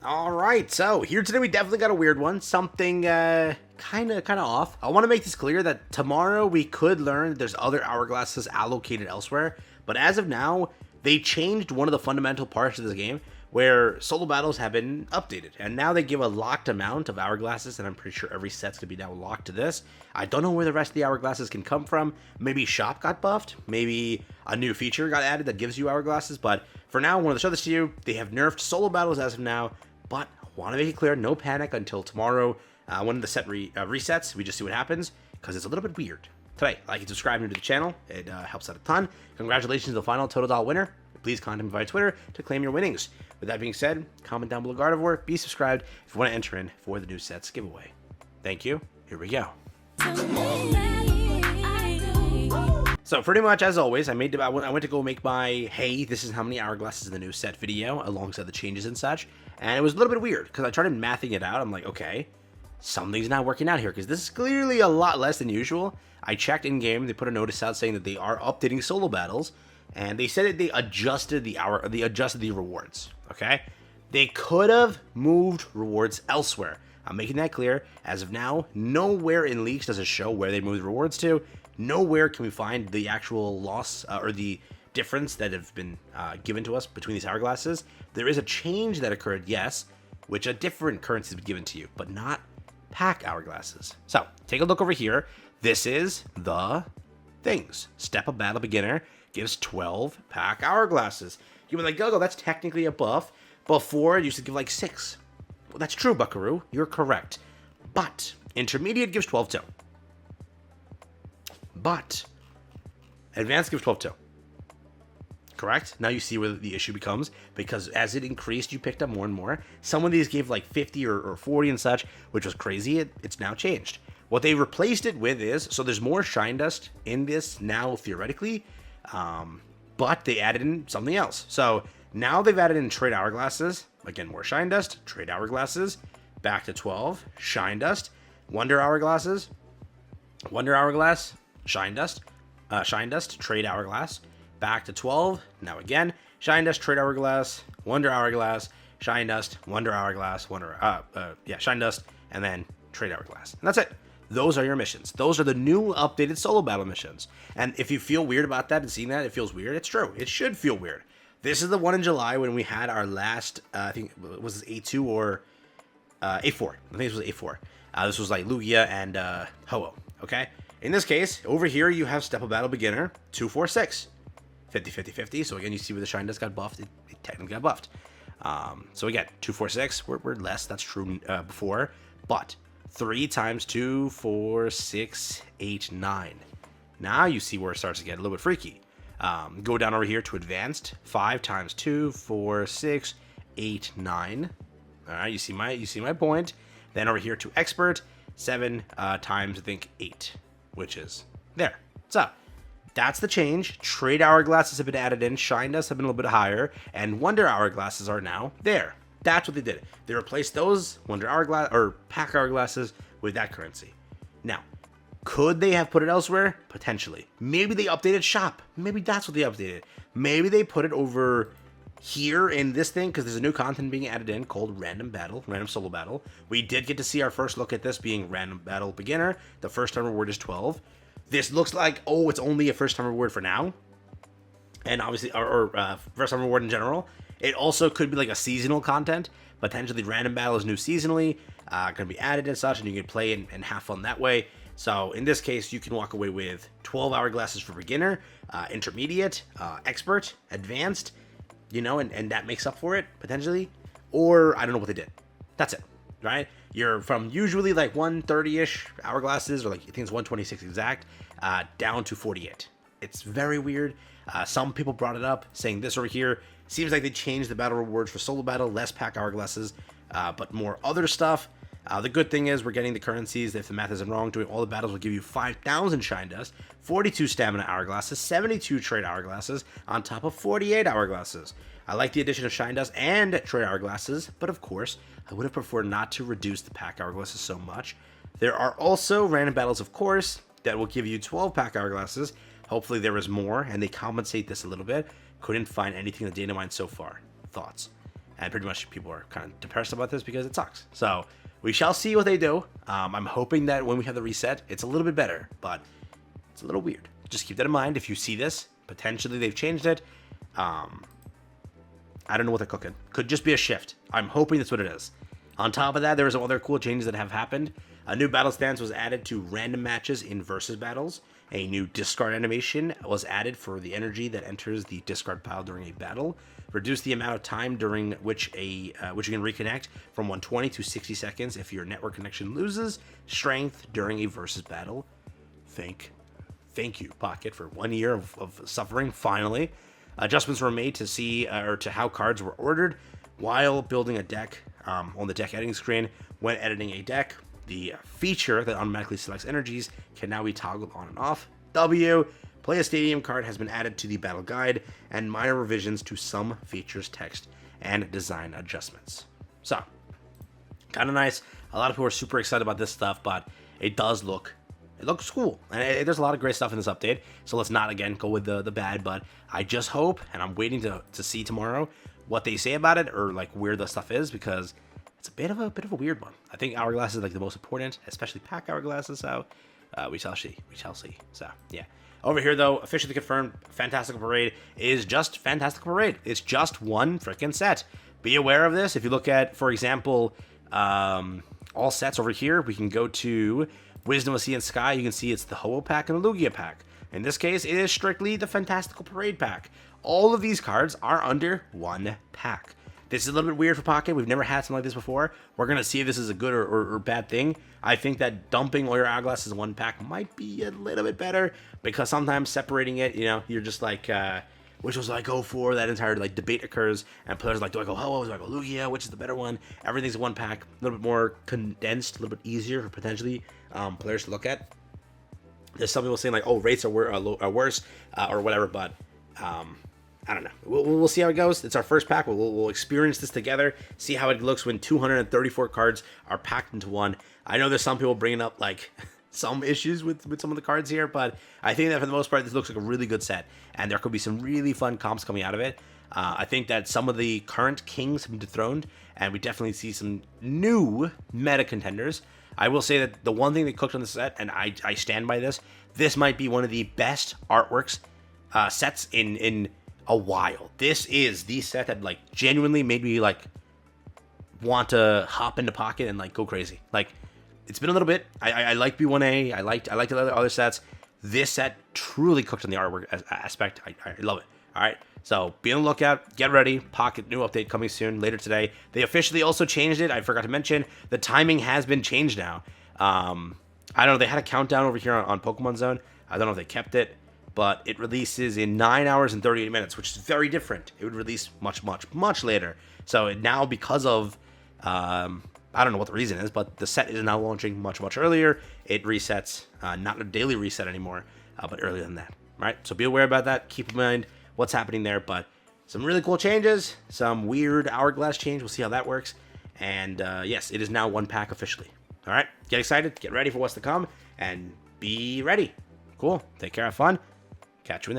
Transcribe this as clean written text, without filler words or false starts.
All right, so here today we definitely got a weird one, something kind of off. I want to make this clear that tomorrow we could learn that there's other hourglasses allocated elsewhere, but as of now, they changed one of the fundamental parts of this game where solo battles have been updated, and now they give a locked amount of hourglasses, and I'm pretty sure every set's gonna be now locked to this. I don't know where the rest of the hourglasses can come from. Maybe shop got buffed, maybe a new feature got added that gives you hourglasses, but for now, I want to show this to you. They have nerfed solo battles as of now. But I want to make it clear, no panic until tomorrow when the set resets. We just see what happens, because it's a little bit weird. Today, like and subscribe to the channel. It helps out a ton. Congratulations to the final Total Doll winner. Please contact me via Twitter to claim your winnings. With that being said, comment down below Gardevoir. Be subscribed if you want to enter in for the new sets giveaway. Thank you. Here we go. So pretty much as always, I went to go make my, hey, this is how many hourglasses in the new set video alongside the changes and such. And it was a little bit weird because I started mathing it out. I'm like, okay, something's not working out here because this is clearly a lot less than usual. I checked in game. They put a notice out saying that they are updating solo battles, and they said that they adjusted the rewards. Okay, they could have moved rewards elsewhere. I'm making that clear. As of now, nowhere in leaks does it show where they moved rewards to. Nowhere can we find the actual loss or the difference that have been given to us between these hourglasses. There is a change that occurred, yes, which a different currency has been given to you, but not pack hourglasses. So take a look over here. This is the things. Step of Battle Beginner gives 12 pack hourglasses. You were like, Gogo, that's technically a buff. Before, it used to give like 6. Well, that's true, Buckaroo. You're correct. But Intermediate gives 12 too. But Advanced gives 12 too. Correct? Now you see where the issue becomes, because as it increased, you picked up more and more. Some of these gave like 50 or 40 and such, which was crazy. It's now changed. What they replaced it with is, so there's more shine dust in this now theoretically, but they added in something else. So now they've added in trade hourglasses. Again, more shine dust, trade hourglasses, back to 12, shine dust, wonder hourglasses, wonder hourglass, shine dust, trade hourglass, back to 12. Now again, shine dust, trade hourglass, wonder hourglass, shine dust, wonder hourglass, shine dust, and then trade hourglass. And that's it. Those are your missions. Those are the new updated solo battle missions. And if you feel weird about that and seeing that, it feels weird. It's true. It should feel weird. This is the one in July when we had our last, I think, was this A2 or A4? I think this was A4. This was like Lugia and Ho-Oh, okay? In this case, over here you have Step of Battle Beginner, 246. 50-50-50. So again, you see where the shine dust got buffed. It technically got buffed. So again, 246. We're less. That's true before. But 3 times 2, 4, 6, 8, 9. Now you see where it starts to get a little bit freaky. Go down over here to Advanced. 5 times 2, 4, 6, 8, 9. All right, you see my point. Then over here to Expert. 7 times, I think, 8. Which is there. So that's the change. Trade hourglasses have been added in. Shine dust have been a little bit higher. And wonder hourglasses are now there. That's what they did. They replaced those wonder hourglass or pack hourglasses with that currency. Now, could they have put it elsewhere? Potentially. Maybe they updated shop. Maybe that's what they updated. Maybe they put it over here in this thing because there's a new content being added in called Random Solo Battle. We did get to see our first look at this being Random Battle Beginner. The first time reward is 12. This looks like, oh, it's only a first time reward for now. And obviously, or first time reward in general. It also could be like a seasonal content. Potentially Random Battle is new seasonally. Going to be added and such, and you can play and have fun that way. So in this case, you can walk away with 12 hourglasses for Beginner, Intermediate, Expert, Advanced, you know, and that makes up for it, potentially. Or, I don't know what they did. That's it, right? You're from usually like 130-ish hourglasses, or like, I think it's 126 exact, down to 48. It's very weird. Some people brought it up, saying this over here. Seems like they changed the battle rewards for solo battle, less pack hourglasses, but more other stuff. The good thing is we're getting the currencies. If the math isn't wrong, doing all the battles will give you 5,000 shine dust, 42 stamina hourglasses, 72 trade hourglasses, on top of 48 hourglasses. I like the addition of shine dust and trade hourglasses, but of course, I would have preferred not to reduce the pack hourglasses so much. There are also random battles, of course, that will give you 12 pack hourglasses. Hopefully there is more, and they compensate this a little bit. Couldn't find anything in the data mine so far. Thoughts? and pretty much people are kind of depressed about this because it sucks. So we shall see what they do. I'm hoping that when we have the reset, it's a little bit better, but it's a little weird. Just keep that in mind. If you see this, potentially they've changed it. I don't know what they're cooking. Could just be a shift. I'm hoping that's what it is. On top of that, there are some other cool changes that have happened. A new battle stance was added to random matches in versus battles. A new discard animation was added for the energy that enters the discard pile during a battle. Reduce the amount of time during which you can reconnect from 120 to 60 seconds if your network connection loses strength during a versus battle. Thank you, Pocket, for 1 year of suffering. Finally, adjustments were made to see or to how cards were ordered while building a deck on the deck editing screen. When editing a deck, the feature that automatically selects energies can now be toggled on and off. Play a stadium card has been added to the battle guide, and minor revisions to some features, text, and design adjustments. So, kind of nice. A lot of people are super excited about this stuff, but it looks cool. And there's a lot of great stuff in this update. So let's not, again, go with the bad, but I just hope, and I'm waiting to see tomorrow what they say about it, or like where the stuff is, because it's a bit of a weird one. I think hourglasses is like the most important, especially pack hourglasses. So we shall see. So yeah. Over here, though, officially confirmed, Fantastical Parade is just Fantastical Parade. It's just one freaking set. Be aware of this. If you look at, for example, all sets over here, we can go to Wisdom of Sea and Sky. You can see it's the Ho-Oh pack and the Lugia pack. In this case, it is strictly the Fantastical Parade pack. All of these cards are under one pack. This is a little bit weird for Pocket. We've never had something like this before. We're going to see if this is a good or bad thing. I think that dumping all your hourglasses in one pack might be a little bit better, because sometimes separating it, you're just like, which was I go for? That entire like debate occurs, and players are like, do I go Ho-Oh? Do I go Lugia? Which is the better one? Everything's in one pack, a little bit more condensed, a little bit easier for potentially players to look at. There's some people saying like, oh, rates are worse or whatever, but I don't know. We'll see how it goes. It's our first pack. We'll experience this together, see how it looks when 234 cards are packed into one. I know there's some people bringing up like some issues with some of the cards here, but I think that for the most part, this looks like a really good set, and there could be some really fun comps coming out of it. I think that some of the current kings have been dethroned, and we definitely see some new meta contenders. I will say that the one thing they cooked on the set, and I stand by this might be one of the best artworks sets in a while. This is the set that like genuinely made me like want to hop into Pocket and like go crazy. Like, it's been a little bit. I like B1A. I liked the other sets. This set truly cooked on the artwork aspect. I love it. All right. So be on the lookout. Get ready. Pocket new update coming soon later today. They officially also changed it. I forgot to mention the timing has been changed now. I don't know. They had a countdown over here on Pokemon Zone. I don't know if they kept it, but it releases in 9 hours and 38 minutes, which is very different. It would release much later. So now, because of I don't know what the reason is, but the set is now launching much earlier. It resets, not a daily reset anymore, but earlier than that. All right, so be aware about that. Keep in mind what's happening there, but some really cool changes, some weird hourglass change. We'll see how that works. And yes, it is now one pack officially. All right, get excited, get ready for what's to come, and be ready. Cool. Take care, have fun. Catch you in the